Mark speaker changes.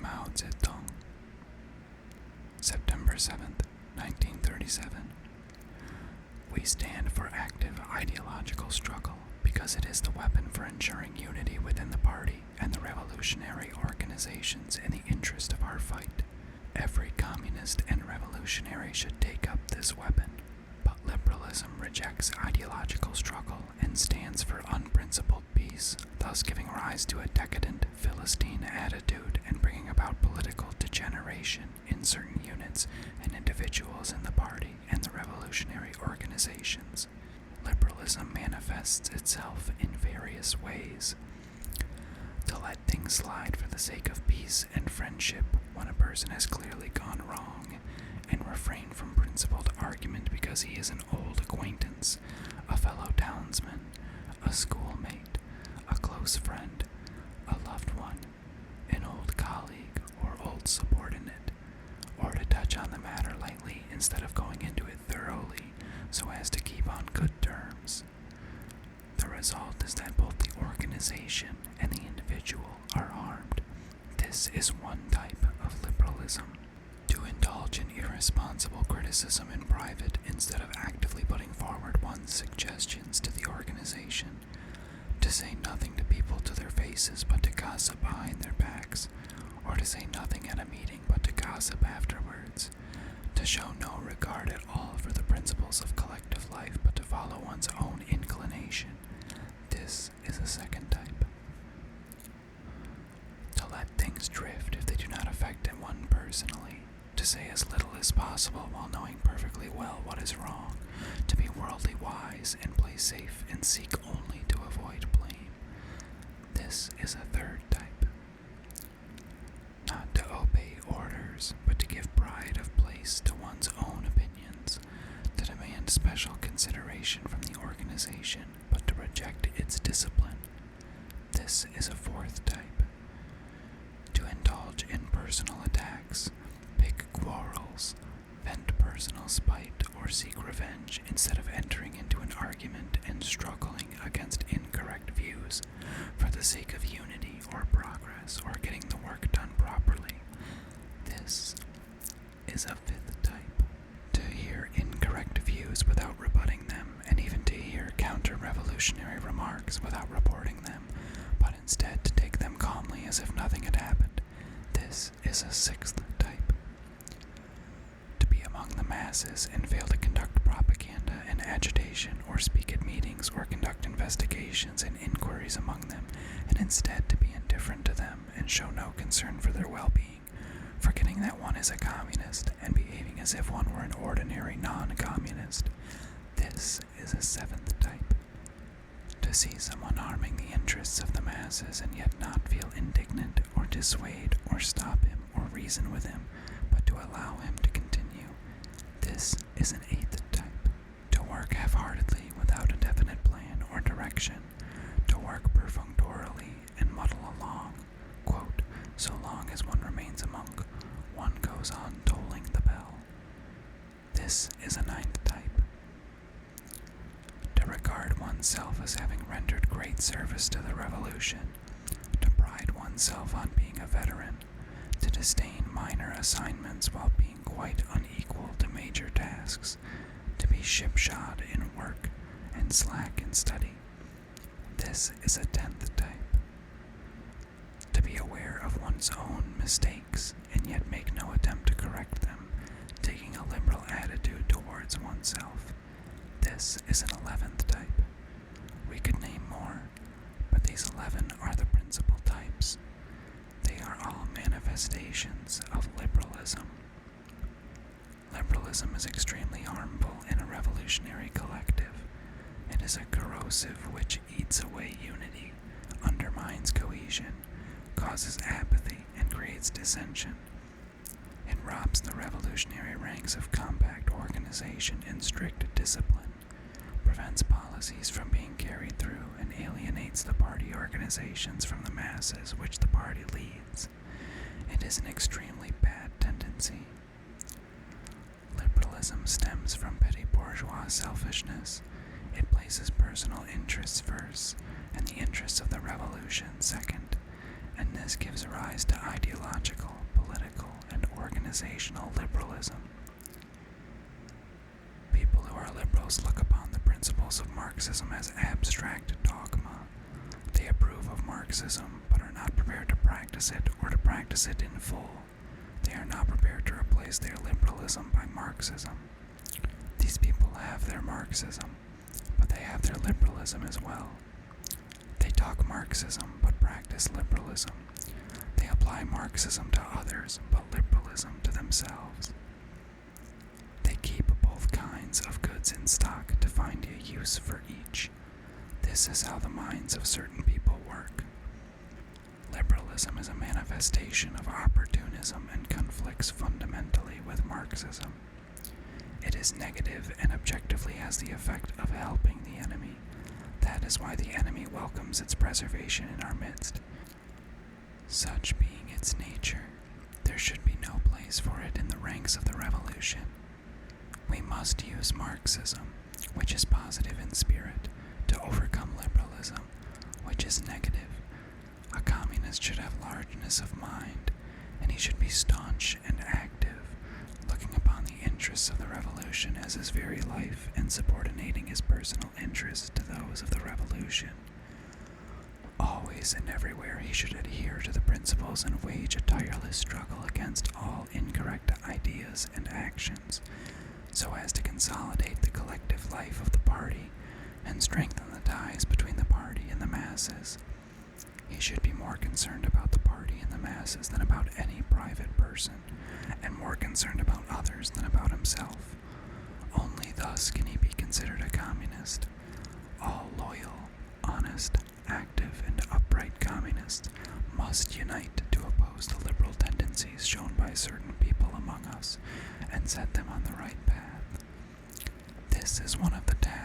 Speaker 1: Mao ZeDong. September 7th, 1937. We stand for active ideological struggle because it is the weapon for ensuring unity within the party and the revolutionary organizations in the interest of our fight. Every communist and revolutionary should take up this weapon, but liberalism rejects ideological struggle and stands for unprincipled peace, thus giving rise to a decadent, Philistine attitude and bringing about political degeneration in certain units and individuals in the party and the revolutionary organizations. Liberalism manifests itself in various ways. To let things slide for the sake of peace and friendship when a person has clearly gone wrong, and refrain from principled argument because he is an old acquaintance, a fellow townsman, a schoolmate, a close friend, a loved one, an old colleague or old subordinate, or to touch on the matter lightly instead of going into it thoroughly so as to keep on good terms. The result is that both the organization and the individual are harmed. This is one type of liberalism. To indulge in irresponsible criticism in private instead of actively putting forward one's suggestions to the organization. To say nothing to people to their faces but to gossip behind their backs, or to say nothing at a meeting but to gossip afterwards. To show no regard at all for the principles of collective life but to follow one's own inclination. This is a second type. To let things drift if they do not affect one personally. To say as little as possible while knowing perfectly well what is wrong. To be worldly wise and play safe and seek only to avoid blame. This is a third type. Not to obey orders, but to give pride of place to one's own opinions. To demand special consideration from the organization, but to reject its discipline. This is a fourth type. To indulge in personal attacks, pick quarrels, vent personal spite, or seek revenge instead of entering into an argument and struggling against incorrect views for the sake of unity or progress or getting the work done properly. This is a fifth type. To hear incorrect views without rebutting them, and even to hear counter-revolutionary remarks without reporting them, but instead to take them calmly as if nothing had happened. This is a sixth type. To be among the masses and fail to conduct propaganda and agitation or speak at meetings or conduct investigations and inquiries among them, and instead to be indifferent to them and show no concern for their well-being, forgetting that one is a communist and behaving as if one were an ordinary non-communist. This is a seventh type. To see someone harming the interests of the masses and yet not feel indignant or dissuade or stop him or reason with him, but to allow him to continue. This is an eighth type. To work half-heartedly without a definite plan or direction. To work perfunctorily and muddle along, quote, so long as one remains a monk, one goes on tolling the bell. This is a ninth type. To regard oneself as having rendered great service to the revolution, to pride oneself on being a veteran, to disdain minor assignments while being quite unequal to major tasks, to be shipshod in work and slack in study. This is a 10th type. To be aware of one's own mistakes and yet make no attempt to correct them, taking a liberal attitude towards oneself. This is an 11th type. We could name more, but these 11 are the principal types. They are all manifestations of liberalism. Liberalism is extremely harmful in a revolutionary collective. It is a corrosive which eats away unity, undermines cohesion, causes apathy, and creates dissension. It robs the revolutionary ranks of compact organization and strict discipline, prevents policies from being carried through, and alienates the party organizations from the masses which the party leads. It is an extremely bad tendency. Liberalism stems from petty bourgeois selfishness. It places personal interests first, and the interests of the revolution second, and this This gives rise to ideological, political, and organizational liberalism. People who are liberals look upon the principles of Marxism as abstract dogma. They approve of Marxism, but are not prepared to practice it or to practice it in full. They are not prepared to replace their liberalism by Marxism. These people have their Marxism, but they have their liberalism as well. They talk Marxism, but practice liberalism. They apply Marxism to others, but liberalism to themselves. They keep both kinds of goods in stock to find a use for each. This is how the minds of certain people work. Liberalism is a manifestation of opportunism and conflicts fundamentally with Marxism. It is negative and objectively has the effect of helping the enemy. That is why the enemy welcomes its preservation in our midst. Such being its nature, there should be no place for it in the ranks of the revolution. We must use Marxism, which is positive in spirit, to overcome liberalism, which is negative. A communist should have largeness of mind, and he should be staunch and active, looking upon the interests of the revolution as his very life and subordinating his personal interests to those of the revolution. Always and everywhere he should adhere to the principles and wage a tireless struggle against all incorrect ideas and actions, so as to consolidate the collective life of the party and strengthen the ties between the party and the masses. He should be more concerned about the party and the masses than about any private person, and more concerned about others than about himself. Only thus can he be considered a communist. All loyal, honest, active, and upright communists must unite to oppose the liberal tendencies shown by certain people among us and set them on the right path. This is one of the tasks